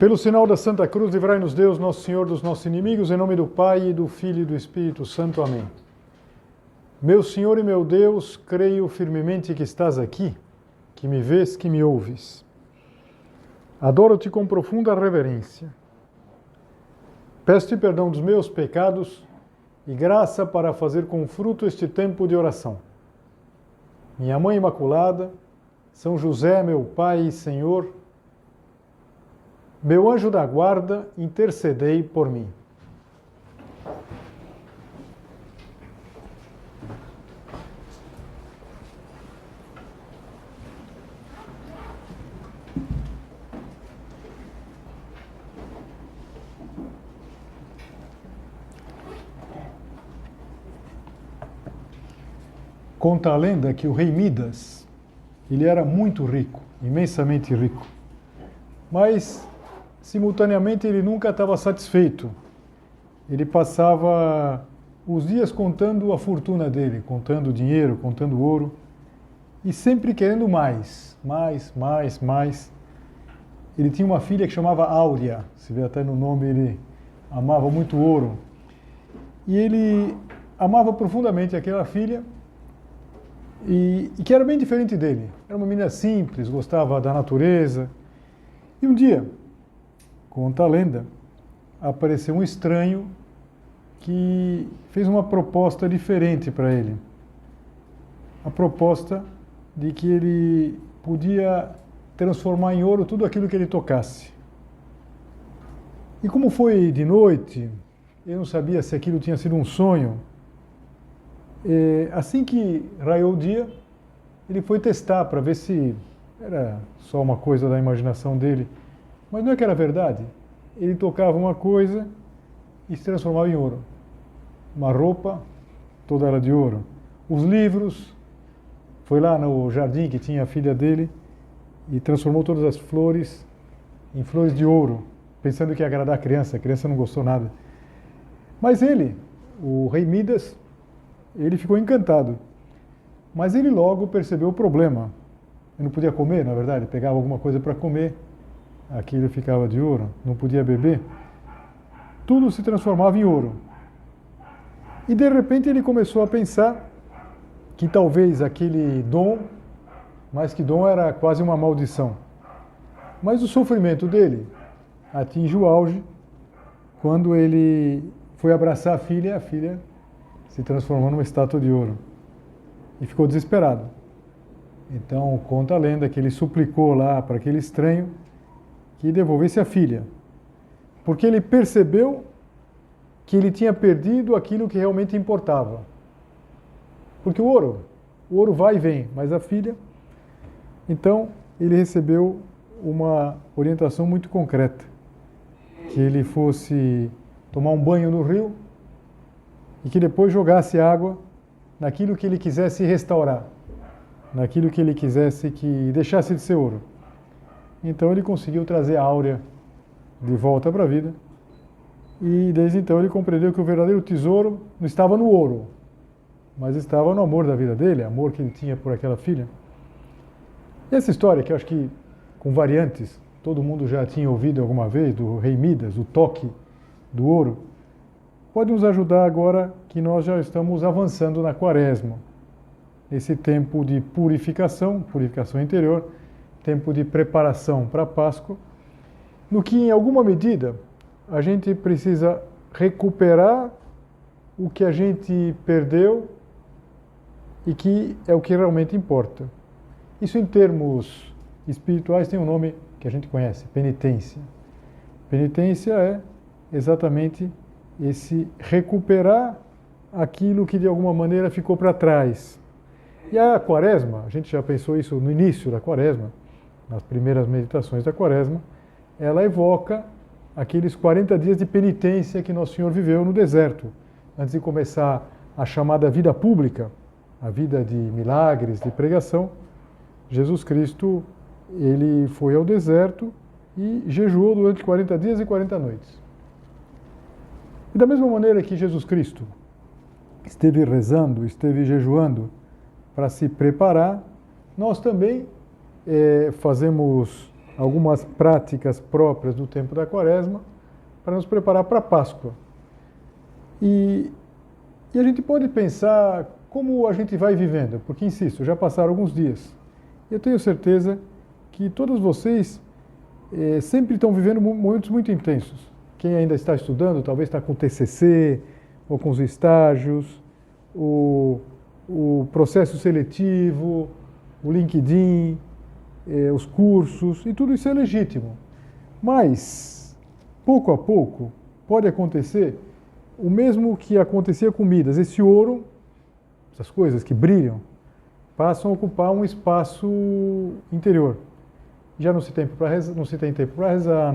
Pelo sinal da Santa Cruz, livrai-nos Deus, nosso Senhor, dos nossos inimigos, em nome do Pai, e do Filho e do Espírito Santo. Amém. Meu Senhor e meu Deus, creio firmemente que estás aqui, que me vês, que me ouves. Adoro-te com profunda reverência. Peço-te perdão dos meus pecados e graça para fazer com fruto este tempo de oração. Minha Mãe Imaculada, São José, meu Pai e Senhor, meu anjo da guarda, intercedei por mim. Conta a lenda que o rei Midas, ele era muito rico, imensamente rico, mas simultaneamente ele nunca estava satisfeito. Ele passava os dias contando a fortuna dele, contando dinheiro, contando ouro, e sempre querendo mais. Ele tinha uma filha que chamava Áurea, se vê até no nome, ele amava muito ouro. E ele amava profundamente aquela filha, e que era bem diferente dele. Era uma menina simples, gostava da natureza. E um dia, conta a lenda, apareceu um estranho que fez uma proposta diferente para ele. A proposta de que ele podia transformar em ouro tudo aquilo que ele tocasse. E como foi de noite, eu não sabia se aquilo tinha sido um sonho. Assim que raiou o dia, ele foi testar para ver se era só uma coisa da imaginação dele. Mas não é que era verdade. Ele tocava uma coisa e se transformava em ouro. Uma roupa, toda ela de ouro. Os livros, foi lá no jardim que tinha a filha dele e transformou todas as flores em flores de ouro, pensando que ia agradar a criança não gostou nada. Mas ele, o rei Midas, ele ficou encantado. Mas ele logo percebeu o problema. Ele não podia comer, na verdade, ele pegava alguma coisa para comer, aquilo ficava de ouro, não podia beber. Tudo se transformava em ouro. E de repente ele começou a pensar que talvez aquele dom, mais que dom, era quase uma maldição. Mas o sofrimento dele atinge o auge quando ele foi abraçar a filha e a filha se transformou numa estátua de ouro. E ficou desesperado. Então, conta a lenda que ele suplicou lá para aquele estranho que devolvesse a filha. Porque ele percebeu que ele tinha perdido aquilo que realmente importava. Porque o ouro vai e vem, mas a filha... Então, ele recebeu uma orientação muito concreta. Que ele fosse tomar um banho no rio e que depois jogasse água naquilo que ele quisesse restaurar, naquilo que ele quisesse que deixasse de ser ouro. Então ele conseguiu trazer a Áurea de volta para a vida, e desde então ele compreendeu que o verdadeiro tesouro não estava no ouro, mas estava no amor da vida dele, amor que ele tinha por aquela filha. E essa história, que eu acho que com variantes, todo mundo já tinha ouvido alguma vez, do rei Midas, o toque do ouro, pode nos ajudar agora que nós já estamos avançando na Quaresma. Esse tempo de purificação interior, tempo de preparação para a Páscoa, no que, em alguma medida, a gente precisa recuperar o que a gente perdeu e que é o que realmente importa. Isso, em termos espirituais, tem um nome que a gente conhece, penitência. Penitência é exatamente esse recuperar aquilo que de alguma maneira ficou para trás. E a Quaresma, a gente já pensou isso no início da Quaresma, nas primeiras meditações da Quaresma, ela evoca aqueles 40 dias de penitência que Nosso Senhor viveu no deserto, antes de começar a chamada vida pública, a vida de milagres, de pregação. Jesus Cristo, ele foi ao deserto e jejuou durante 40 dias e 40 noites. E da mesma maneira que Jesus Cristo esteve rezando, esteve jejuando para se preparar, nós também fazemos algumas práticas próprias do tempo da Quaresma para nos preparar para a Páscoa. E a gente pode pensar como a gente vai vivendo, porque, insisto, já passaram alguns dias. Eu tenho certeza que todos vocês sempre estão vivendo momentos muito intensos. Quem ainda está estudando, talvez está com o TCC, ou com os estágios, o processo seletivo, o LinkedIn, os cursos, e tudo isso é legítimo. Mas, pouco a pouco, pode acontecer o mesmo que acontecia com Midas. Esse ouro, essas coisas que brilham, passam a ocupar um espaço interior. Já não se tem tempo para rezar, não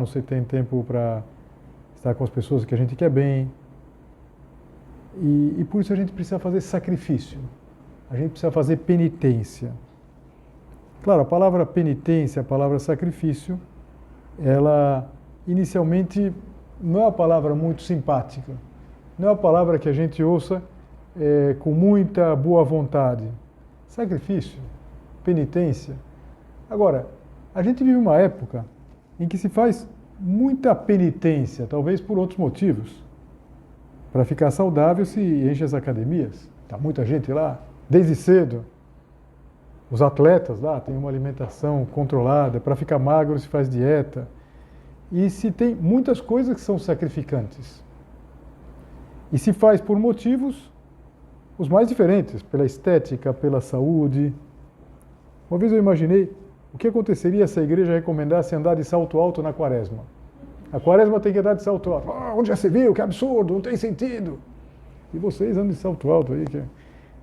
se tem tempo para estar com as pessoas que a gente quer bem. E por isso a gente precisa fazer sacrifício. A gente precisa fazer penitência. Claro, a palavra penitência, a palavra sacrifício, ela inicialmente não é uma palavra muito simpática. Não é uma palavra que a gente ouça com muita boa vontade. Sacrifício, penitência. Agora, a gente vive uma época em que se faz muita penitência, talvez por outros motivos. Para ficar saudável se enche as academias. Está muita gente lá, desde cedo. Os atletas lá têm uma alimentação controlada. Para ficar magro se faz dieta. E se tem muitas coisas que são sacrificantes. E se faz por motivos os mais diferentes, pela estética, pela saúde. Uma vez eu imaginei o que aconteceria se a igreja recomendasse andar de salto alto na Quaresma. A Quaresma tem que andar de salto alto. Onde já se viu? Que absurdo, não tem sentido. E vocês andam de salto alto aí, que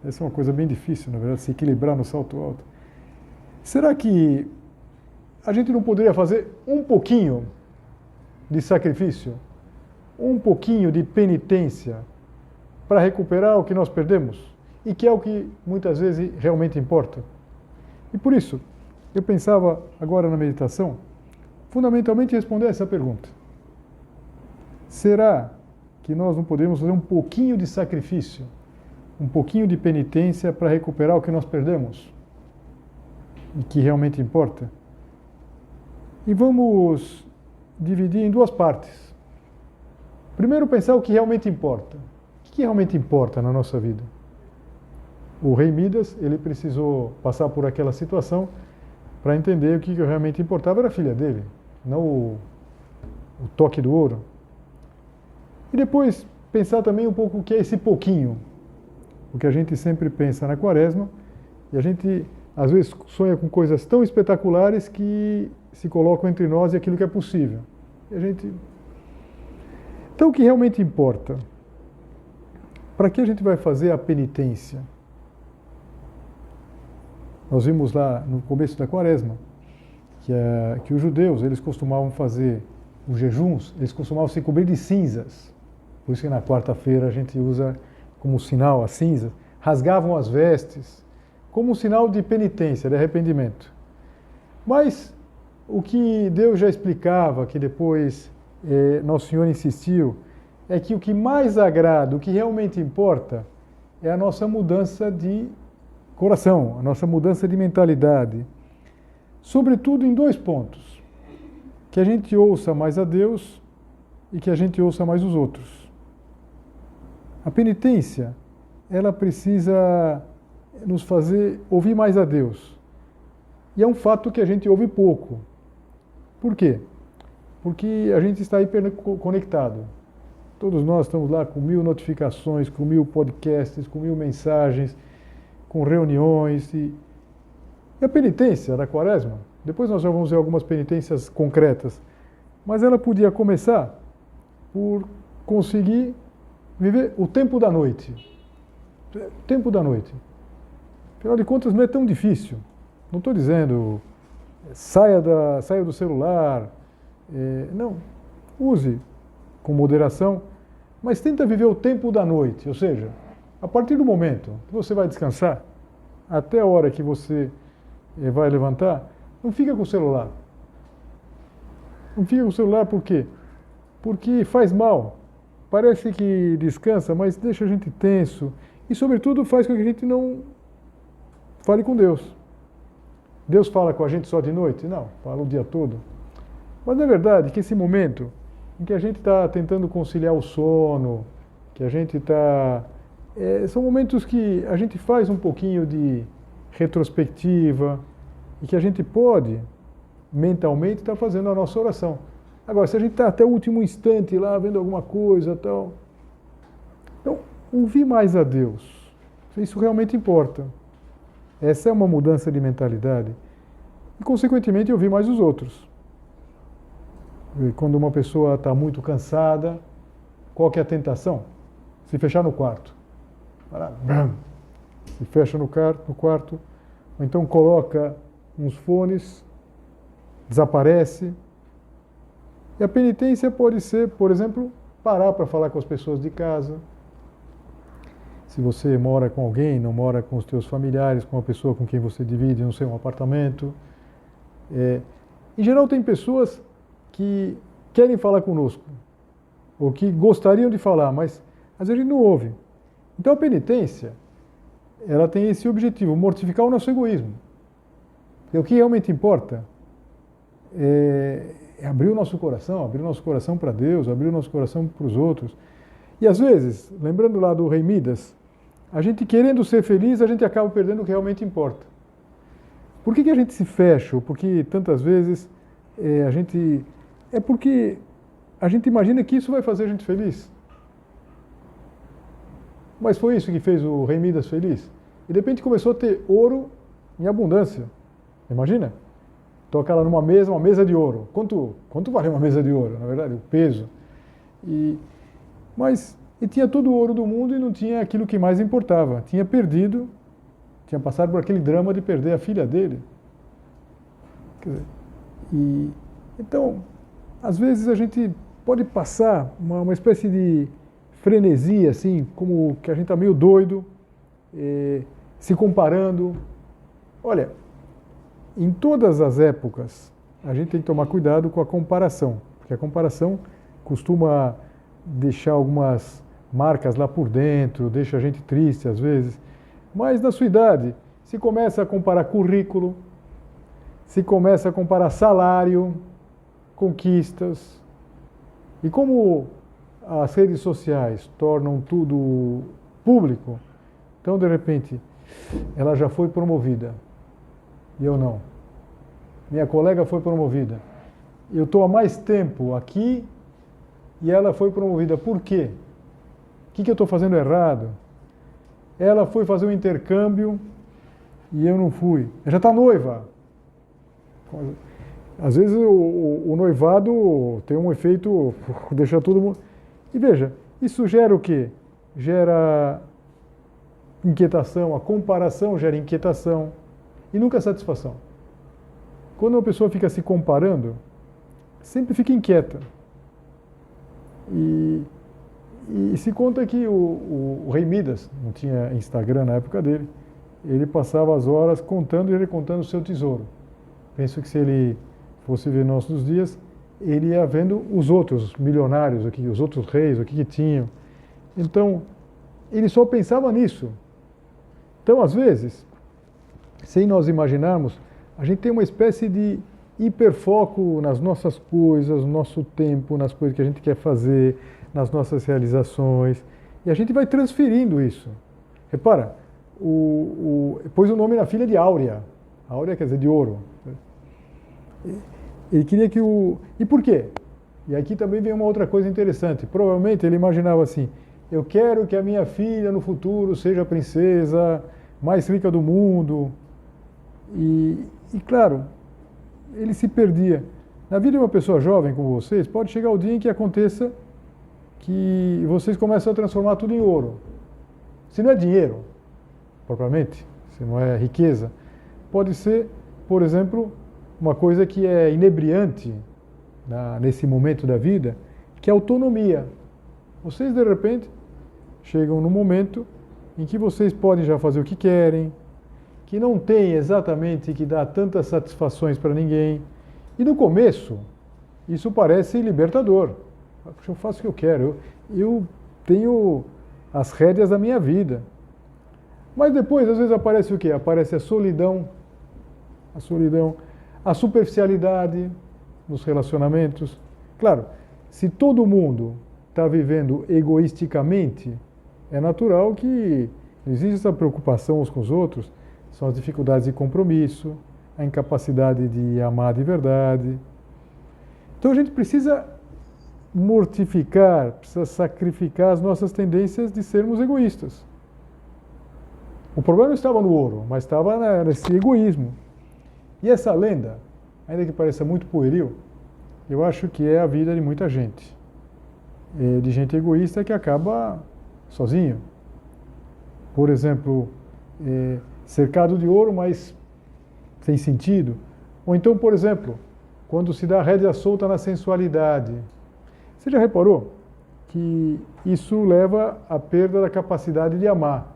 essa é uma coisa bem difícil, na verdade, se equilibrar no salto alto. Será que a gente não poderia fazer um pouquinho de sacrifício, um pouquinho de penitência para recuperar o que nós perdemos? E que é o que muitas vezes realmente importa. E por isso, eu pensava agora na meditação, fundamentalmente responder essa pergunta. Será que nós não podemos fazer um pouquinho de sacrifício, um pouquinho de penitência para recuperar o que nós perdemos? E que realmente importa? E vamos dividir em duas partes. Primeiro, pensar o que realmente importa. O que realmente importa na nossa vida? O rei Midas, ele precisou passar por aquela situação para entender o que realmente importava era a filha dele, não o toque do ouro. E depois pensar também um pouco o que é esse pouquinho, o que a gente sempre pensa na Quaresma, e a gente às vezes sonha com coisas tão espetaculares que se colocam entre nós e aquilo que é possível. E a gente... Então o que realmente importa? Para que a gente vai fazer a penitência? Nós vimos lá no começo da Quaresma que os judeus, eles costumavam fazer os jejuns, eles costumavam se cobrir de cinzas. Por isso que na quarta-feira a gente usa como sinal as cinzas. Rasgavam as vestes como um sinal de penitência, de arrependimento. Mas o que Deus já explicava, que depois Nosso Senhor insistiu, é que o que mais agrada, o que realmente importa, é a nossa mudança de coração, a nossa mudança de mentalidade. Sobretudo em dois pontos. Que a gente ouça mais a Deus e que a gente ouça mais os outros. A penitência, ela precisa nos fazer ouvir mais a Deus. E é um fato que a gente ouve pouco. Por quê? Porque a gente está hiperconectado. Todos nós estamos lá com 1000 notificações, com 1000 podcasts, com 1000 mensagens, com reuniões. E a penitência da Quaresma, depois nós já vamos ver algumas penitências concretas, mas ela podia começar por conseguir viver o tempo da noite. O tempo da noite. Afinal de contas, não é tão difícil. Não estou dizendo saia do celular. Não. Use com moderação, mas tenta viver o tempo da noite. Ou seja, a partir do momento que você vai descansar, até a hora que você vai levantar, não fica com o celular. Não fica com o celular por quê? Porque faz mal. Parece que descansa, mas deixa a gente tenso. E, sobretudo, faz com que a gente não fale com Deus. Deus fala com a gente só de noite? Não, fala o dia todo. Mas não é verdade que esse momento em que a gente está tentando conciliar o sono, que a gente está... são momentos que a gente faz um pouquinho de retrospectiva e que a gente pode, mentalmente, estar fazendo a nossa oração. Agora, se a gente está até o último instante lá, vendo alguma coisa e tal... Então, ouvir mais a Deus, isso realmente importa. Essa é uma mudança de mentalidade. E, consequentemente, ouvir mais os outros. Quando uma pessoa está muito cansada, qual que é a tentação? Se fechar no quarto. Se fecha no quarto, ou então coloca uns fones, desaparece. E a penitência pode ser, por exemplo, parar para falar com as pessoas de casa. Se você mora com alguém, não mora com os teus familiares, com uma pessoa com quem você divide, não sei, um apartamento. Em geral, tem pessoas que querem falar conosco, ou que gostariam de falar, mas às vezes a gente não ouve. Então a penitência, ela tem esse objetivo, mortificar o nosso egoísmo. E o que realmente importa é abrir o nosso coração para Deus, abrir o nosso coração para os outros. E às vezes, lembrando lá do rei Midas, a gente querendo ser feliz, a gente acaba perdendo o que realmente importa. Por que a gente se fecha? Ou porque tantas vezes a gente... É porque a gente imagina que isso vai fazer a gente feliz. Mas foi isso que fez o rei Midas feliz. E de repente começou a ter ouro em abundância. Imagina? Toca lá numa mesa de ouro. Quanto vale uma mesa de ouro? Na verdade, o peso. Mas ele tinha todo o ouro do mundo e não tinha aquilo que mais importava. Tinha passado por aquele drama de perder a filha dele. Quer dizer, então, às vezes a gente pode passar uma espécie de frenesia, assim, como que a gente está meio doido, se comparando. Olha, em todas as épocas, a gente tem que tomar cuidado com a comparação, porque a comparação costuma deixar algumas marcas lá por dentro, deixa a gente triste às vezes. Mas na sua idade, se começa a comparar currículo, se começa a comparar salário, conquistas. E como as redes sociais tornam tudo público, então de repente ela já foi promovida e eu não. Minha colega foi promovida. Eu estou há mais tempo aqui e ela foi promovida. Por quê? O que eu estou fazendo errado? Ela foi fazer um intercâmbio e eu não fui. Ela já está noiva. Às vezes o noivado tem um efeito, deixa todo mundo... E veja, isso gera o quê? Gera inquietação, a comparação gera inquietação e nunca satisfação. Quando uma pessoa fica se comparando, sempre fica inquieta. E se conta que o rei Midas, não tinha Instagram na época dele, ele passava as horas contando e recontando o seu tesouro. Penso que se ele fosse ver nossos dias, ele ia vendo os outros milionários, os outros reis, o que tinham. Então, ele só pensava nisso. Então, às vezes, sem nós imaginarmos, a gente tem uma espécie de hiperfoco nas nossas coisas, no nosso tempo, nas coisas que a gente quer fazer, nas nossas realizações, e a gente vai transferindo isso. Repara, pôs o nome na filha de Áurea. Áurea quer dizer de ouro. Ele queria que E por quê? E aqui também vem uma outra coisa interessante. Provavelmente ele imaginava assim, eu quero que a minha filha no futuro seja a princesa mais rica do mundo. E claro, ele se perdia. Na vida de uma pessoa jovem como vocês, pode chegar o dia em que aconteça que vocês começam a transformar tudo em ouro. Se não é dinheiro, propriamente, se não é riqueza, pode ser, por exemplo, uma coisa que é inebriante nesse momento da vida, que é a autonomia. Vocês, de repente, chegam num momento em que vocês podem já fazer o que querem, que não tem exatamente que dar tantas satisfações para ninguém. E no começo, isso parece libertador. Eu faço o que eu quero, eu tenho as rédeas da minha vida. Mas depois, às vezes, aparece o quê? Aparece a solidão, a superficialidade, nos relacionamentos. Claro, se todo mundo está vivendo egoisticamente, é natural que existe essa preocupação uns com os outros, são as dificuldades de compromisso, a incapacidade de amar de verdade. Então a gente precisa mortificar, precisa sacrificar as nossas tendências de sermos egoístas. O problema não estava no ouro, mas estava nesse egoísmo. E essa lenda, ainda que pareça muito pueril, eu acho que é a vida de muita gente. De gente egoísta que acaba sozinho. Por exemplo, cercado de ouro, mas sem sentido. Ou então, por exemplo, quando se dá rédea solta na sensualidade. Você já reparou que isso leva à perda da capacidade de amar?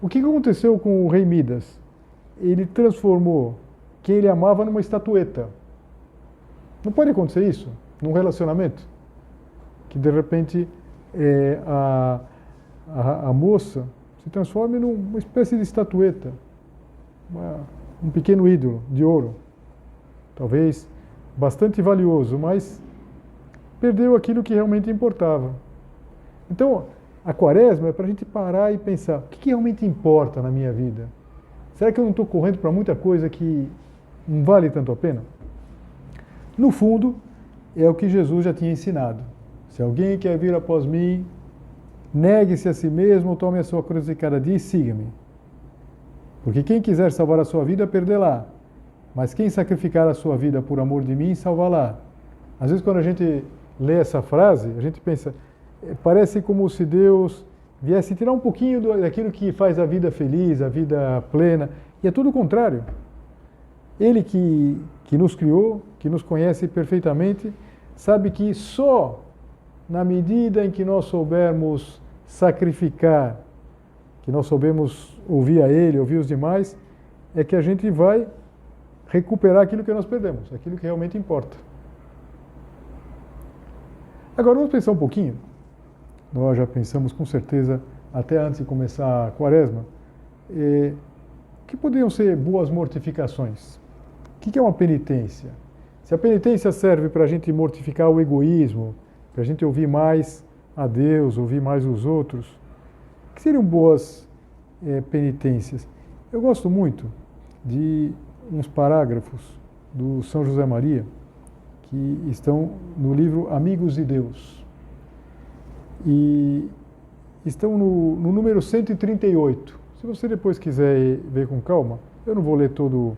O que aconteceu com o rei Midas? Ele transformou quem ele amava numa estatueta. Não pode acontecer isso num relacionamento? Que de repente a moça se transforme numa espécie de estatueta, um pequeno ídolo de ouro, talvez bastante valioso, mas perdeu aquilo que realmente importava. Então, a quaresma é para a gente parar e pensar, o que realmente importa na minha vida? Será que eu não estou correndo para muita coisa que não vale tanto a pena? No fundo, é o que Jesus já tinha ensinado. Se alguém quer vir após mim, negue-se a si mesmo, tome a sua cruz de cada dia e siga-me. Porque quem quiser salvar a sua vida, perdê-la. Mas quem sacrificar a sua vida por amor de mim, salvá-la. Às vezes, quando a gente lê essa frase, a gente pensa, parece como se Deus viesse tirar um pouquinho daquilo que faz a vida feliz, a vida plena. E é tudo o contrário. Ele que nos criou, que nos conhece perfeitamente, sabe que só na medida em que nós soubermos sacrificar, que nós soubermos ouvir a Ele, ouvir os demais, é que a gente vai recuperar aquilo que nós perdemos, aquilo que realmente importa. Agora vamos pensar um pouquinho. Nós já pensamos com certeza, até antes de começar a quaresma, que poderiam ser boas mortificações. O que é uma penitência? Se a penitência serve para a gente mortificar o egoísmo, para a gente ouvir mais a Deus, ouvir mais os outros, o que seriam boas penitências? Eu gosto muito de uns parágrafos do São José Maria, que estão no livro Amigos de Deus. E estão no número 138. Se você depois quiser ver com calma, eu não vou ler todos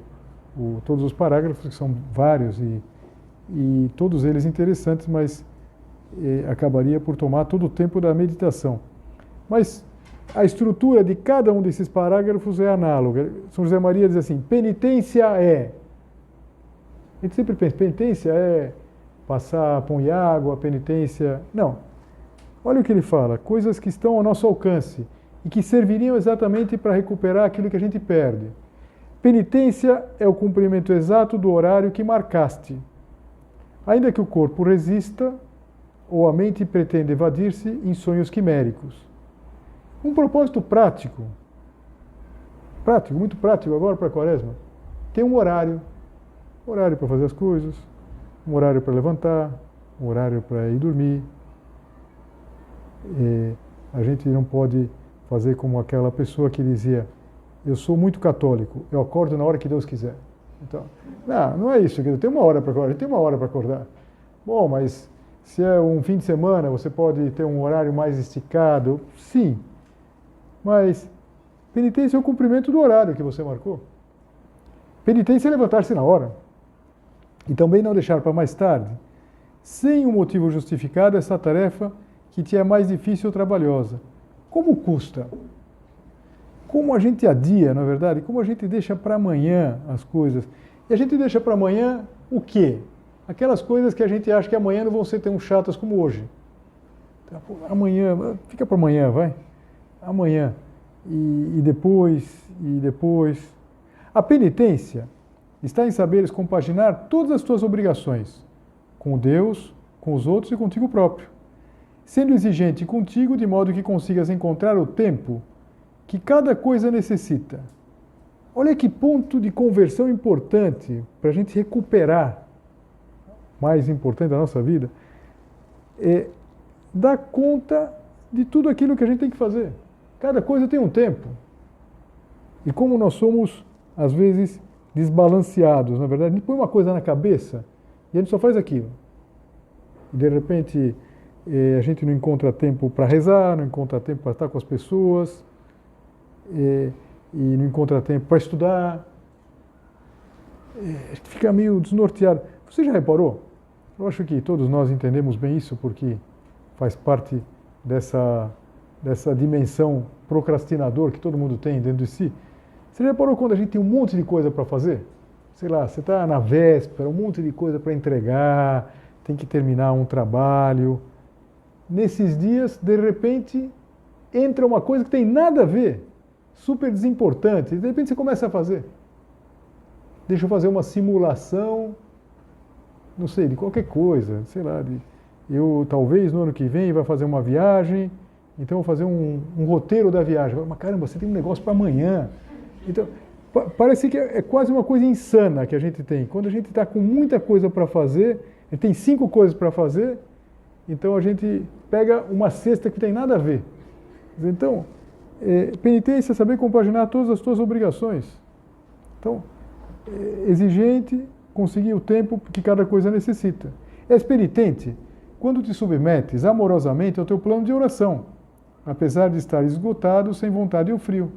os parágrafos, que são vários e todos eles interessantes, mas acabaria por tomar todo o tempo da meditação. Mas a estrutura de cada um desses parágrafos é análoga. São José Maria diz assim, penitência é... A gente sempre pensa, penitência é passar pão e água, penitência... Não. Olha o que ele fala, coisas que estão ao nosso alcance e que serviriam exatamente para recuperar aquilo que a gente perde. Penitência é o cumprimento exato do horário que marcaste. Ainda que o corpo resista, ou a mente pretenda evadir-se em sonhos quiméricos. Um propósito prático, muito prático agora para a quaresma, tem um horário para fazer as coisas, um horário para levantar, um horário para ir dormir. A gente não pode fazer como aquela pessoa que dizia, eu sou muito católico, eu acordo na hora que Deus quiser. Então, não é isso, tem uma hora para acordar, tem uma hora para acordar. Bom, mas se é um fim de semana, você pode ter um horário mais esticado, sim. Mas penitência é o cumprimento do horário que você marcou. Penitência é levantar-se na hora. E também não deixar para mais tarde, sem um motivo justificado, essa tarefa que te é mais difícil ou trabalhosa. Como custa? Como a gente adia, na verdade, como a gente deixa para amanhã as coisas. E a gente deixa para amanhã o quê? Aquelas coisas que a gente acha que amanhã não vão ser tão chatas como hoje. Então, amanhã, fica para amanhã, vai. Amanhã. E depois. A penitência está em saberes compaginar todas as tuas obrigações, com Deus, com os outros e contigo próprio, sendo exigente contigo de modo que consigas encontrar o tempo que cada coisa necessita. Olha que ponto de conversão importante para a gente recuperar mais importante da nossa vida, é dar conta de tudo aquilo que a gente tem que fazer. Cada coisa tem um tempo. E como nós somos, às vezes, desbalanceados, na verdade, a gente põe uma coisa na cabeça e a gente só faz aquilo. E de repente a gente não encontra tempo para rezar, não encontra tempo para estar com as pessoas, e não encontra tempo para estudar. A gente fica meio desnorteado. Você já reparou? Eu acho que todos nós entendemos bem isso, porque faz parte dessa dimensão procrastinador que todo mundo tem dentro de si. Você já reparou quando a gente tem um monte de coisa para fazer? Sei lá, você está na véspera, um monte de coisa para entregar, tem que terminar um trabalho. Nesses dias, de repente, entra uma coisa que tem nada a ver, super desimportante, e de repente você começa a fazer. Deixa eu fazer uma simulação, não sei, de qualquer coisa, sei lá, eu talvez no ano que vem vai fazer uma viagem, então vou fazer um roteiro da viagem. Mas caramba, você tem um negócio para amanhã. Então, parece que é quase uma coisa insana que a gente tem. Quando a gente está com muita coisa para fazer, a gente tem 5 coisas para fazer, então a gente pega uma cesta que tem nada a ver. Então, penitência é saber compaginar todas as tuas obrigações. Então, exigente, conseguir o tempo que cada coisa necessita. És penitente quando te submetes amorosamente ao teu plano de oração, apesar de estar esgotado, sem vontade ou frio.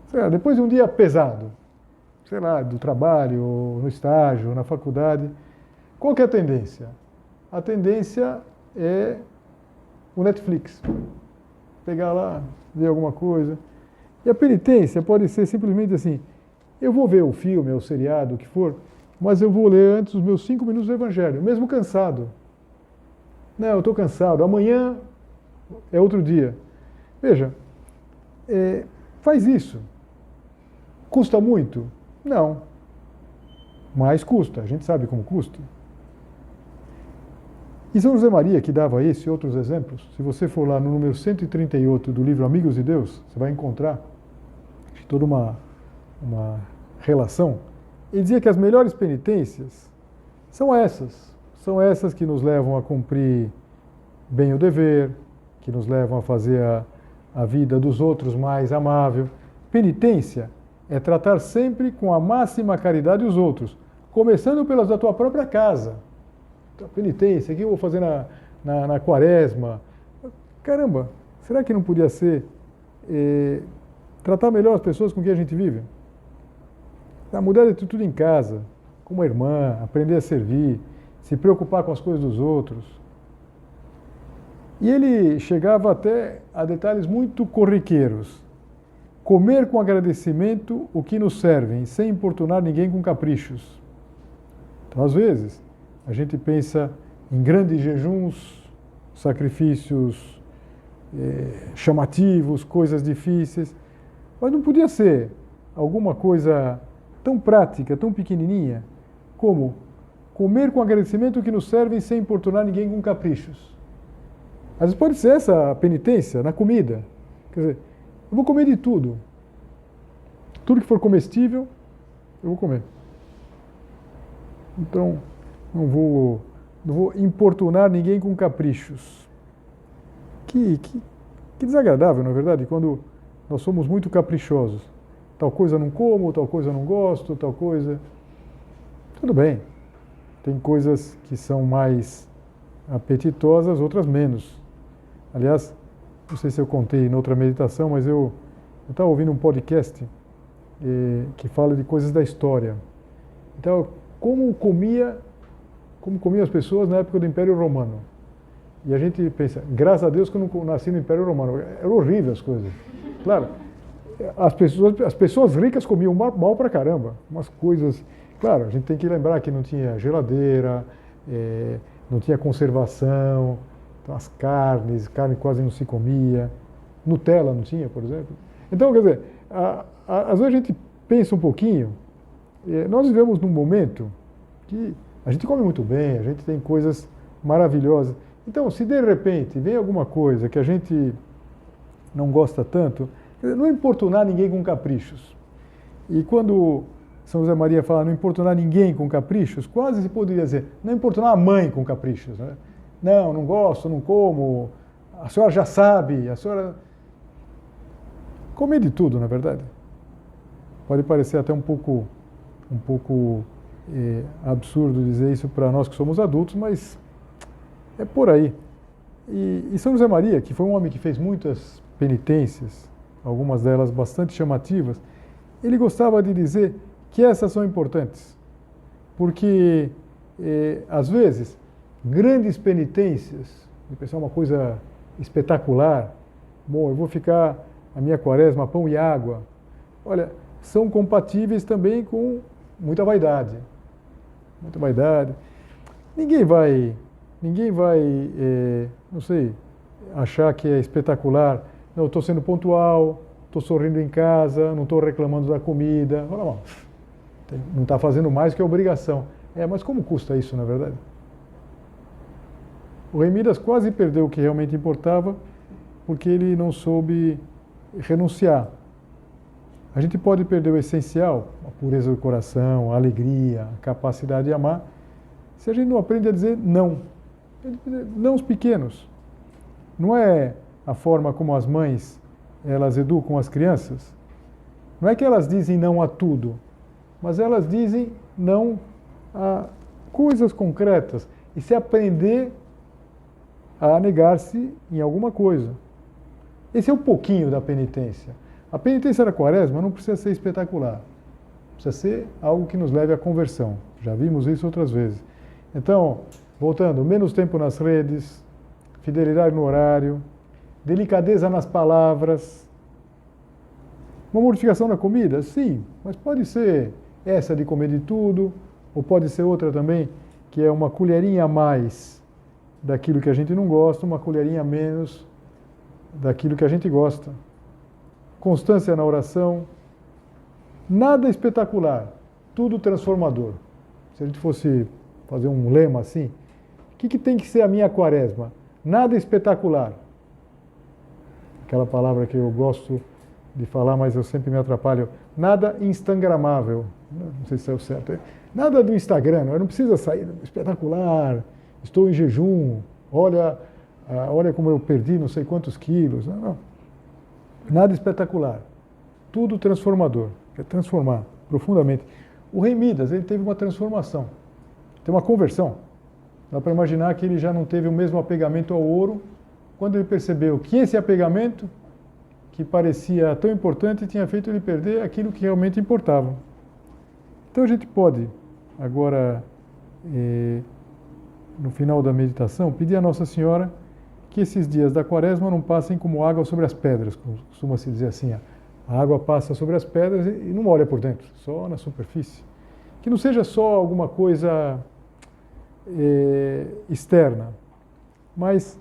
Sei lá, depois de um dia pesado, sei lá, do trabalho, no estágio, na faculdade, qual que é a tendência? A tendência é o Netflix. Pegar lá, ver alguma coisa. E a penitência pode ser simplesmente assim, eu vou ver o filme, o seriado, o que for, mas eu vou ler antes os meus 5 minutos do Evangelho, mesmo cansado. Não, eu estou cansado, amanhã é outro dia. Veja, faz isso. Custa muito? Não. Mas custa, a gente sabe como custa. E São José Maria, que dava esse e outros exemplos, se você for lá no número 138 do livro Amigos de Deus, você vai encontrar toda uma relação. Ele dizia que as melhores penitências são essas que nos levam a cumprir bem o dever, que nos levam a fazer a vida dos outros mais amável. Penitência é tratar sempre com a máxima caridade os outros, começando pelas da tua própria casa. Penitência, o que eu vou fazer na quaresma? Caramba, será que não podia ser tratar melhor as pessoas com quem a gente vive? Mudar de atitude em casa, com uma irmã, aprender a servir, se preocupar com as coisas dos outros. E ele chegava até a detalhes muito corriqueiros. Comer com agradecimento o que nos servem, sem importunar ninguém com caprichos. Então, às vezes, a gente pensa em grandes jejuns, sacrifícios chamativos, coisas difíceis, mas não podia ser alguma coisa tão prática, tão pequenininha, como comer com agradecimento o que nos servem sem importunar ninguém com caprichos. Às vezes pode ser essa a penitência na comida. Quer dizer, eu vou comer de tudo. Tudo que for comestível, eu vou comer. Então, não vou importunar ninguém com caprichos. Que desagradável, na verdade, quando nós somos muito caprichosos. Tal coisa não como, tal coisa não gosto, tal coisa... Tudo bem. Tem coisas que são mais apetitosas, outras menos. Aliás, não sei se eu contei em outra meditação, mas eu estava ouvindo um podcast que fala de coisas da história. Então, como comiam as pessoas na época do Império Romano. E a gente pensa, graças a Deus que eu não nasci no Império Romano. Era horrível as coisas. Claro, as pessoas ricas comiam mal pra caramba. Umas coisas... Claro, a gente tem que lembrar que não tinha geladeira, não tinha conservação, então as carne quase não se comia, Nutella não tinha, por exemplo. Então, quer dizer, às vezes a gente pensa um pouquinho, nós vivemos num momento que a gente come muito bem, a gente tem coisas maravilhosas. Então, se de repente vem alguma coisa que a gente não gosta tanto, não importunar ninguém com caprichos. E quando São José Maria fala não importunar ninguém com caprichos, quase se poderia dizer, não importunar a mãe com caprichos. Né? Não, não gosto, não como, a senhora já sabe, a senhora... Comer de tudo, na verdade. Pode parecer até um pouco absurdo dizer isso para nós que somos adultos, mas é por aí. E São José Maria, que foi um homem que fez muitas penitências, algumas delas bastante chamativas, ele gostava de dizer que essas são importantes, porque às vezes grandes penitências, pensar uma coisa espetacular, bom, eu vou ficar a minha quaresma pão e água, olha, são compatíveis também com muita vaidade. Muita vaidade. Ninguém vai, não sei, achar que é espetacular. Não, estou sendo pontual, estou sorrindo em casa, não estou reclamando da comida. Não está fazendo mais que a obrigação. Mas como custa isso, na verdade? O Rei Midas quase perdeu o que realmente importava, porque ele não soube renunciar. A gente pode perder o essencial, a pureza do coração, a alegria, a capacidade de amar, se a gente não aprende a dizer não. Não os pequenos. Não é a forma como as mães elas educam as crianças. Não é que elas dizem não a tudo, mas elas dizem não a coisas concretas. E se aprender a negar-se em alguma coisa. Esse é um pouquinho da penitência. A penitência da quaresma não precisa ser espetacular. Precisa ser algo que nos leve à conversão. Já vimos isso outras vezes. Então, voltando, menos tempo nas redes, fidelidade no horário, delicadeza nas palavras. Uma mortificação na comida? Sim, mas pode ser essa de comer de tudo, ou pode ser outra também, que é uma colherinha a mais daquilo que a gente não gosta, uma colherinha a menos daquilo que a gente gosta. Constância na oração, nada espetacular, tudo transformador. Se a gente fosse fazer um lema assim, o que tem que ser a minha quaresma? Nada espetacular. Aquela palavra que eu gosto de falar, mas eu sempre me atrapalho. Nada instagramável. Não sei se é o certo. Nada do Instagram, eu não precisa sair espetacular, estou em jejum, olha como eu perdi não sei quantos quilos. Não. Nada espetacular. Tudo transformador. Quer transformar profundamente. O Rei Midas, ele teve uma transformação. Tem uma conversão. Dá para imaginar que ele já não teve o mesmo apegamento ao ouro quando ele percebeu que esse apegamento, que parecia tão importante, tinha feito ele perder aquilo que realmente importava. Então a gente pode, agora, no final da meditação, pedir a Nossa Senhora que esses dias da quaresma não passem como água sobre as pedras, costuma-se dizer assim, a água passa sobre as pedras e não molha por dentro, só na superfície. Que não seja só alguma coisa externa, mas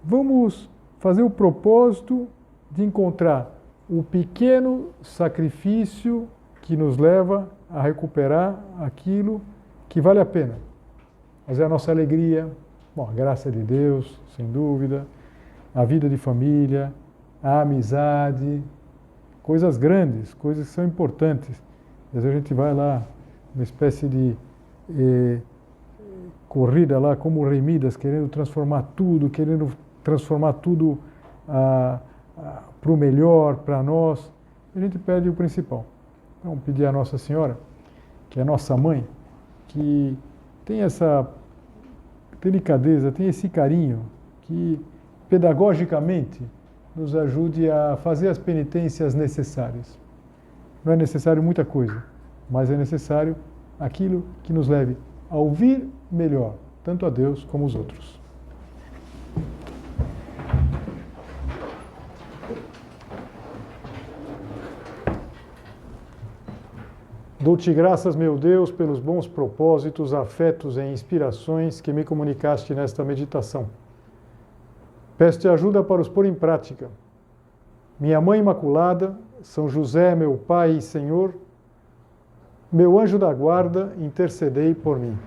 vamos fazer o propósito de encontrar o pequeno sacrifício que nos leva a recuperar aquilo que vale a pena. Mas é a nossa alegria, bom, a graça de Deus, sem dúvida, a vida de família, a amizade, coisas grandes, coisas que são importantes. Às vezes a gente vai lá, uma espécie de corrida lá, como o Rei Midas, querendo transformar tudo para o melhor, para nós, a gente perde o principal. Então, pedir a Nossa Senhora, que é a nossa mãe, que tem essa delicadeza, tem esse carinho, que pedagogicamente nos ajude a fazer as penitências necessárias. Não é necessário muita coisa, mas é necessário aquilo que nos leve a ouvir melhor, tanto a Deus como os outros. Dou-te graças, meu Deus, pelos bons propósitos, afetos e inspirações que me comunicaste nesta meditação. Peço-te ajuda para os pôr em prática. Minha Mãe Imaculada, São José, meu Pai e Senhor, meu anjo da guarda, intercedei por mim.